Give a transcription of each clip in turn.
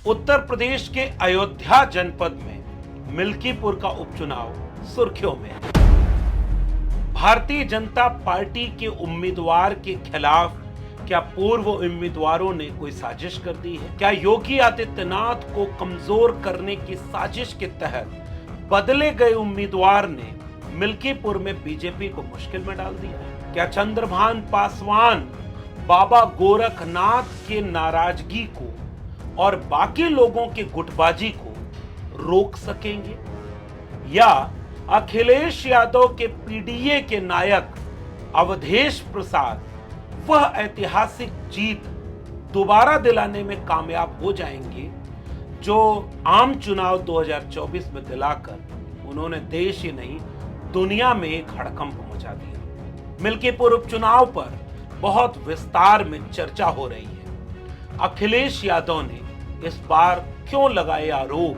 उत्तर प्रदेश के अयोध्या जनपद में मिल्कीपुर का उपचुनाव सुर्खियों में है। भारतीय जनता पार्टी के उम्मीदवार के खिलाफ क्या पूर्व उम्मीदवारों ने कोई साजिश कर दी है? क्या योगी आदित्यनाथ को कमजोर करने की साजिश के तहत बदले गए उम्मीदवार ने मिल्कीपुर में बीजेपी को मुश्किल में डाल दिया है? क्या चंद्रभान पासवान बाबा गोरखनाथ के नाराजगी को और बाकी लोगों की गुटबाजी को रोक सकेंगे, या अखिलेश यादव के पीडीए के नायक अवधेश प्रसाद वह ऐतिहासिक जीत दोबारा दिलाने में कामयाब हो जाएंगे जो आम चुनाव 2024 में दिलाकर उन्होंने देश ही नहीं दुनिया में एक हड़कंप मचा दिया। मिल्कीपुर उपचुनाव पर बहुत विस्तार में चर्चा हो रही है। अखिलेश यादव ने इस बार क्यों लगाए आरोप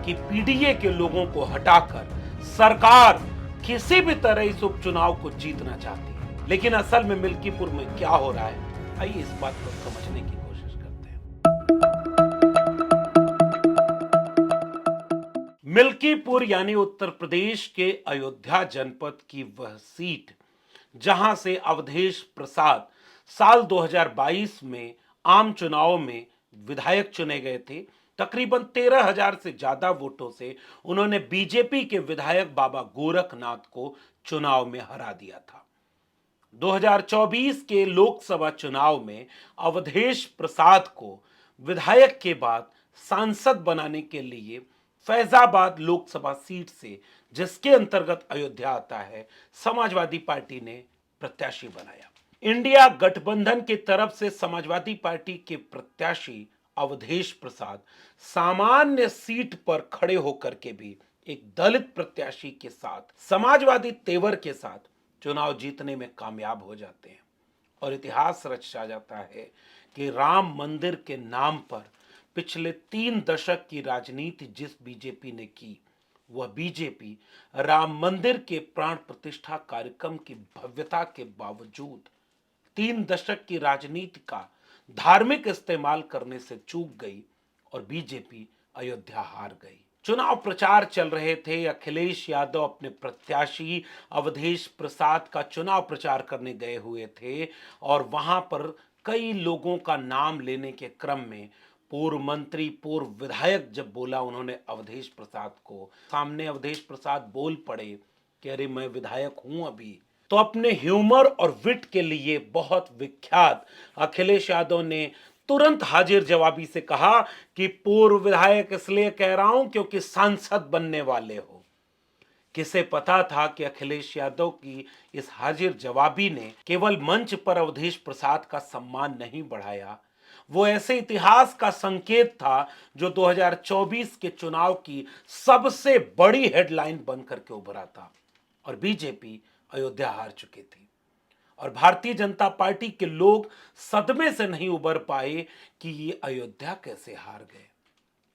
कि पीडीए के लोगों को हटाकर सरकार किसी भी तरह इस उपचुनाव को जीतना चाहती है, लेकिन असल में मिल्कीपुर में क्या हो रहा है, आइए इस बात को समझने की कोशिश करते हैं। मिल्कीपुर यानी उत्तर प्रदेश के अयोध्या जनपद की वह सीट जहां से अवधेश प्रसाद साल 2022 में आम चुनाव में विधायक चुने गए थे। तकरीबन 13,000 से ज्यादा वोटों से उन्होंने बीजेपी के विधायक बाबा गोरखनाथ को चुनाव में हरा दिया था। 2024 के लोकसभा चुनाव में अवधेश प्रसाद को विधायक के बाद सांसद बनाने के लिए फैजाबाद लोकसभा सीट से, जिसके अंतर्गत अयोध्या आता है, समाजवादी पार्टी ने प्रत्याशी बनाया। इंडिया गठबंधन की तरफ से समाजवादी पार्टी के प्रत्याशी अवधेश प्रसाद सामान्य सीट पर खड़े होकर के भी एक दलित प्रत्याशी के साथ समाजवादी तेवर के साथ चुनाव जीतने में कामयाब हो जाते हैं और इतिहास रचा जाता है कि राम मंदिर के नाम पर पिछले 3 दशक की राजनीति जिस बीजेपी ने की, वह बीजेपी राम मंदिर के प्राण प्रतिष्ठा कार्यक्रम की भव्यता के बावजूद 3 दशक की राजनीति का धार्मिक इस्तेमाल करने से चूक गई और बीजेपी अयोध्या हार गई। चुनाव प्रचार चल रहे थे। अखिलेश यादव अपने प्रत्याशी अवधेश प्रसाद का चुनाव प्रचार करने गए हुए थे और वहां पर कई लोगों का नाम लेने के क्रम में पूर्व मंत्री, पूर्व विधायक जब बोला उन्होंने अवधेश प्रसाद को, सामने अवधेश प्रसाद बोल पड़े कि अरे मैं विधायक हूं अभी। तो अपने ह्यूमर और विट के लिए बहुत विख्यात अखिलेश यादव ने तुरंत हाजिर जवाबी से कहा कि पूर्व विधायक इसलिए कह रहा हूं क्योंकि सांसद बनने वाले हो। किसे पता था कि अखिलेश यादव की इस हाजिर जवाबी ने केवल मंच पर अवधेश प्रसाद का सम्मान नहीं बढ़ाया, वो ऐसे इतिहास का संकेत था जो 2024 के चुनाव की सबसे बड़ी हेडलाइन बनकर के उभरा था। और बीजेपी अयोध्या हार चुकी थी और भारतीय जनता पार्टी के लोग सदमे से नहीं उबर पाए कि ये अयोध्या कैसे हार गए।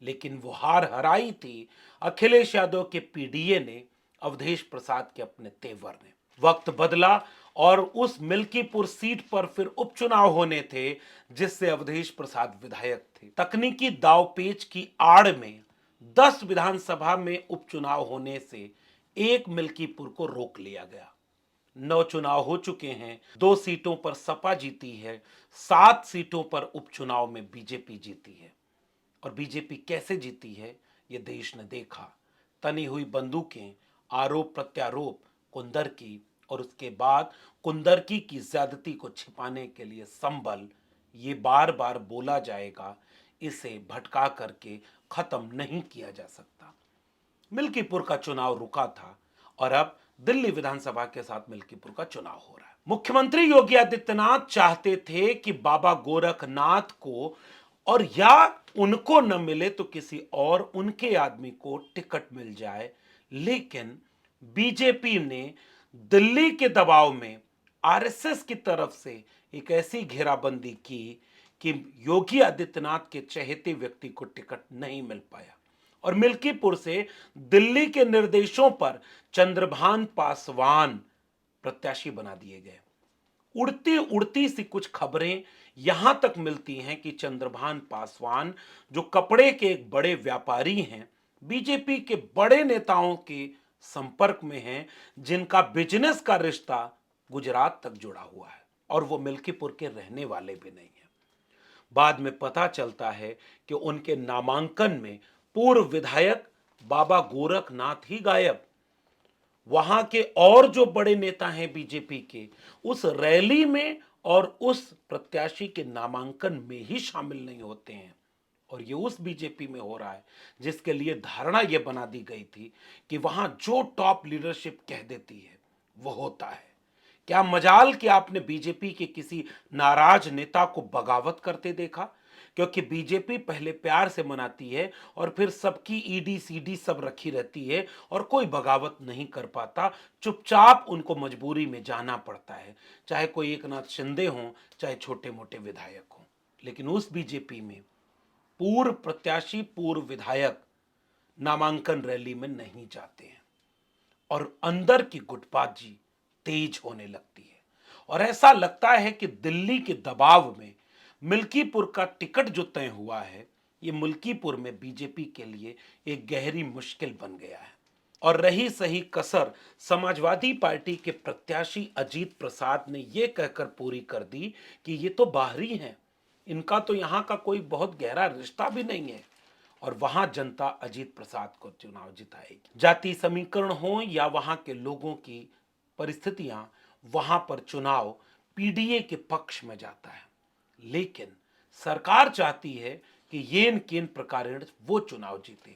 लेकिन वो हार हराई थी अखिलेश यादव के पीडीए ने, अवधेश प्रसाद के अपने तेवर ने। वक्त बदला और उस मिल्कीपुर सीट पर फिर उपचुनाव होने थे जिससे अवधेश प्रसाद विधायक थे। तकनीकी दावपेच की आड़ में 10 विधानसभा में उपचुनाव होने से एक मिल्कीपुर को रोक लिया गया। 9 चुनाव हो चुके हैं, 2 सीटों पर सपा जीती है, 7 सीटों पर उपचुनाव में बीजेपी जीती है। और बीजेपी कैसे जीती है ये देश ने देखा। तनी हुई बंदूकें, आरोप प्रत्यारोप, कुंदरकी और उसके बाद कुंदरकी की ज्यादती को छिपाने के लिए संबल, ये बार बार बोला जाएगा, इसे भटका करके खत्म नहीं किया जा सकता। मिल्कीपुर का चुनाव रुका था और अब दिल्ली विधानसभा के साथ मिल्कीपुर का चुनाव हो रहा है। मुख्यमंत्री योगी आदित्यनाथ चाहते थे कि बाबा गोरखनाथ को और या उनको न मिले तो किसी और उनके आदमी को टिकट मिल जाए, लेकिन बीजेपी ने दिल्ली के दबाव में आरएसएस की तरफ से एक ऐसी घेराबंदी की कि योगी आदित्यनाथ के चहेते व्यक्ति को टिकट नहीं मिल पाया और मिल्कीपुर से दिल्ली के निर्देशों पर चंद्रभान पासवान प्रत्याशी बना दिए गए। उड़ती उड़ती सी कुछ खबरें यहां तक मिलती हैं कि चंद्रभान पासवान, जो कपड़े के एक बड़े व्यापारी हैं, बीजेपी के बड़े नेताओं के संपर्क में हैं, जिनका बिजनेस का रिश्ता गुजरात तक जुड़ा हुआ है और वो मिल्कीपुर के रहने वाले भी नहीं है। बाद में पता चलता है कि उनके नामांकन में पूर्व विधायक बाबा गोरखनाथ ही गायब। वहां के और जो बड़े नेता हैं बीजेपी के, उस रैली में और उस प्रत्याशी के नामांकन में ही शामिल नहीं होते हैं। और ये उस बीजेपी में हो रहा है जिसके लिए धारणा यह बना दी गई थी कि वहां जो टॉप लीडरशिप कह देती है वो होता है। क्या मजाल कि आपने बीजेपी के किसी नाराज नेता को बगावत करते देखा? क्योंकि बीजेपी पहले प्यार से मनाती है और फिर सबकी ईडी सीडी सब रखी रहती है और कोई बगावत नहीं कर पाता। चुपचाप उनको मजबूरी में जाना पड़ता है, चाहे कोई एक नाथ शिंदे हों, चाहे छोटे मोटे विधायक हों। लेकिन उस बीजेपी में पूर्व प्रत्याशी, पूर्व विधायक नामांकन रैली में नहीं जाते हैं और अंदर की गुटबाजी तेज होने लगती है और ऐसा लगता है कि दिल्ली के दबाव में मिल्कीपुर का टिकट जो तय हुआ है, ये मिल्कीपुर में बीजेपी के लिए एक गहरी मुश्किल बन गया है। और रही सही कसर समाजवादी पार्टी के प्रत्याशी अजीत प्रसाद ने यह कहकर पूरी कर दी कि ये तो बाहरी हैं, इनका तो यहां का कोई बहुत गहरा रिश्ता भी नहीं है और वहां जनता अजीत प्रसाद को चुनाव जिताएगी। जाति समीकरण हो या वहां के लोगों की परिस्थितियां, वहां पर चुनाव पीडीए के पक्ष में जाता है। लेकिन सरकार चाहती है कि येन केन प्रकारेण वो चुनाव जीते।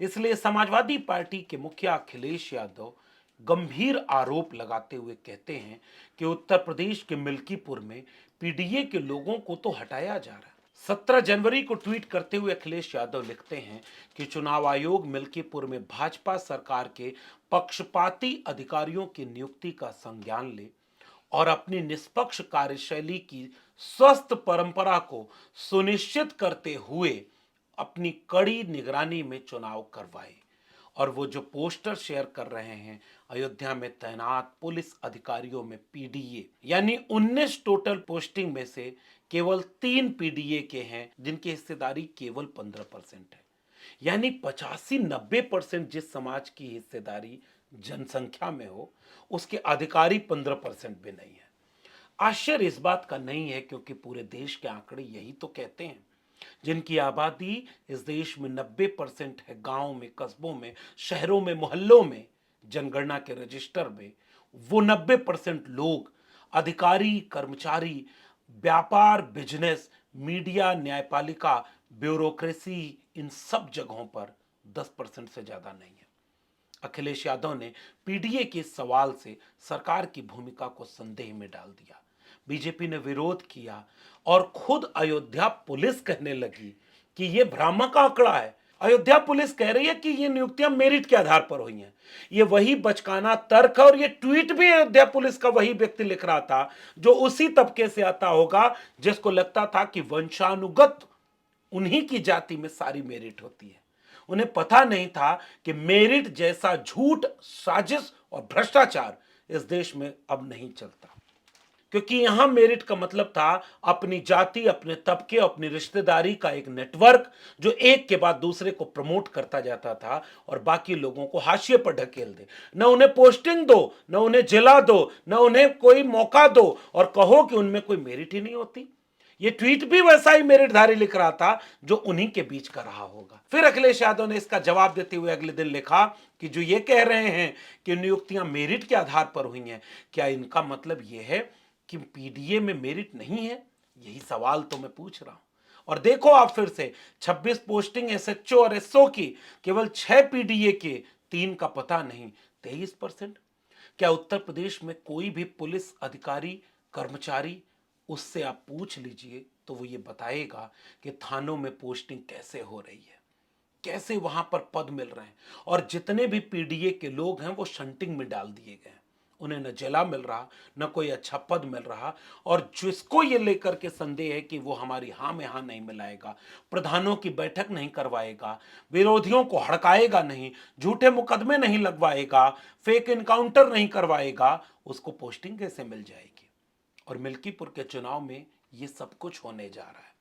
इसलिए समाजवादी पार्टी के मुखिया अखिलेश यादव गंभीर आरोप लगाते हुए कहते हैं कि उत्तर प्रदेश के मिल्कीपुर में पीडीए के लोगों को तो हटाया जा रहा है। 17 जनवरी को ट्वीट करते हुए अखिलेश यादव लिखते हैं कि चुनाव आयोग मिल्कीपुर में भाजपा सरकार के पक्षपाती अधिकारियों की नियुक्ति का संज्ञान ले और अपनी निष्पक्ष कार्यशैली की स्वस्थ परंपरा को सुनिश्चित करते हुए अपनी कड़ी निगरानी में चुनाव करवाए। और वो जो पोस्टर शेयर कर रहे हैं अयोध्या में तैनात पुलिस अधिकारियों में पीडीए, यानी 19 टोटल पोस्टिंग में से केवल 3 पीडीए के हैं जिनकी हिस्सेदारी केवल 15% है। यानी 85-90% जिस समाज की हिस्सेदारी जनसंख्या में हो, उसके अधिकारी 15% भी नहीं है। आश्चर्य इस बात का नहीं है क्योंकि पूरे देश के आंकड़े यही तो कहते हैं। जिनकी आबादी इस देश में 90% है, गांव में, कस्बों में, शहरों में, मोहल्लों में, जनगणना के रजिस्टर में वो 90% लोग अधिकारी, कर्मचारी, व्यापार, बिजनेस, मीडिया, न्यायपालिका, ब्यूरोक्रेसी, इन सब जगहों पर 10% से ज्यादा नहीं है। अखिलेश यादव ने पीडीए के सवाल से सरकार की भूमिका को संदेह में डाल दिया। बीजेपी ने विरोध किया और खुद अयोध्या पुलिस कहने लगी कि यह भ्रामक आंकड़ा है। अयोध्या पुलिस कह रही है कि ये नियुक्तियां मेरिट के आधार पर हुई हैं। ये वही बचकाना तर्क है और ये ट्वीट भी अयोध्या पुलिस का वही व्यक्ति लिख रहा था जो उसी तबके से आता होगा जिसको लगता था कि वंशानुगत उन्हीं की जाति में सारी मेरिट होती है। उन्हें पता नहीं था कि मेरिट जैसा झूठ, साजिश और भ्रष्टाचार इस देश में अब नहीं चलता, क्योंकि यहां मेरिट का मतलब था अपनी जाति, अपने तबके, अपनी रिश्तेदारी का एक नेटवर्क जो एक के बाद दूसरे को प्रमोट करता जाता था और बाकी लोगों को हाशिए पर ढकेल दे। न उन्हें पोस्टिंग दो, न उन्हें जिला दो, न उन्हें कोई मौका दो और कहो कि उनमें कोई मेरिट ही नहीं होती। ये ट्वीट भी वैसा ही मेरिटधारी लिख रहा था जो उन्हीं के बीच का रहा होगा। फिर अखिलेश यादव ने इसका जवाब देते हुए अगले दिन लिखा कि जो ये कह रहे हैं कि नियुक्तियां मेरिट के आधार पर हुई हैं, क्या इनका मतलब यह है कि पीडीए में मेरिट नहीं है? यही सवाल तो मैं पूछ रहा हूं। और देखो आप फिर से 26 पोस्टिंग एसएचओ और एसओ की, केवल 6 पीडीए के, 3 का पता नहीं, 23%। क्या उत्तर प्रदेश में कोई भी पुलिस अधिकारी, कर्मचारी, उससे आप पूछ लीजिए तो वो ये बताएगा कि थानों में पोस्टिंग कैसे हो रही है, कैसे वहां पर पद मिल रहे हैं। और जितने भी पीडीए के लोग हैं वो शंटिंग में डाल दिए गए हैं। उन्हें न जिला मिल रहा, न कोई अच्छा पद मिल रहा। और जिसको ये लेकर के संदेह है कि वो हमारी हाँ में हाँ नहीं मिलाएगा, प्रधानों की बैठक नहीं करवाएगा, विरोधियों को हड़काएगा नहीं, झूठे मुकदमे नहीं लगवाएगा, फेक इनकाउंटर नहीं करवाएगा, उसको पोस्टिंग कैसे मिल जाएगी? और मिल्कीपुर के चुनाव में ये सब कुछ होने जा रहा है।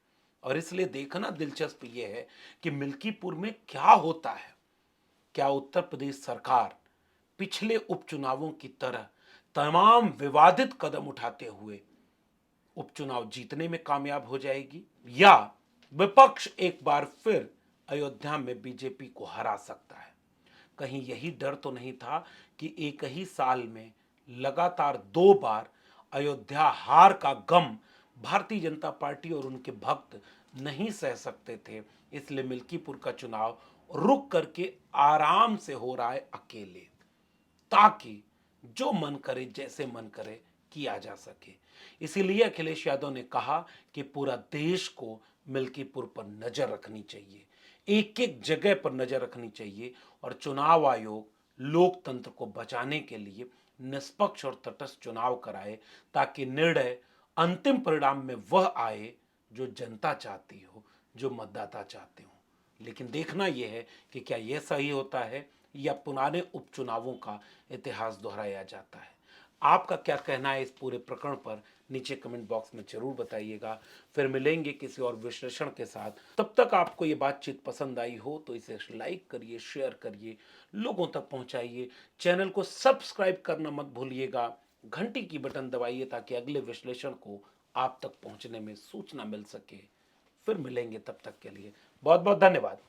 और इसलिए देखना दिलचस्प ये है कि मिल्कीपुर में क्या होता है। क्या उत्तर प्रदेश सरकार पिछले उपचुनावों की तरह तमाम विवादित कदम उठाते हुए उपचुनाव जीतने में कामयाब हो जाएगी, या विपक्ष एक बार फिर अयोध्या में बीजेपी को हरा सकता है? कहीं यही डर तो नहीं था कि एक ही साल में लगातार 2 बार अयोध्या हार का गम भारतीय जनता पार्टी और उनके भक्त नहीं सह सकते थे, इसलिए मिल्कीपुर का चुनाव रुक करके आराम से हो रहा है अकेले, ताकि जो मन करे जैसे मन करे किया जा सके। इसीलिए अखिलेश यादव ने कहा कि पूरा देश को मिल्कीपुर पर नजर रखनी चाहिए, एक एक जगह पर नजर रखनी चाहिए, और चुनाव आयोग लोकतंत्र को बचाने के लिए निष्पक्ष और तटस्थ चुनाव कराए, ताकि निर्णय अंतिम परिणाम में वह आए जो जनता चाहती हो, जो मतदाता चाहते हो। लेकिन देखना यह है कि क्या यह सही होता है या पुराने उपचुनावों का इतिहास दोहराया जाता है। आपका क्या कहना है इस पूरे प्रकरण पर, नीचे कमेंट बॉक्स में जरूर बताइएगा। फिर मिलेंगे किसी और विश्लेषण के साथ। तब तक आपको ये बातचीत पसंद आई हो तो इसे लाइक करिए, शेयर करिए, लोगों तक पहुंचाइए। चैनल को सब्सक्राइब करना मत भूलिएगा, घंटी की बटन दबाइए ताकि अगले विश्लेषण को आप तक पहुंचने में सूचना मिल सके। फिर मिलेंगे, तब तक के लिए बहुत बहुत धन्यवाद।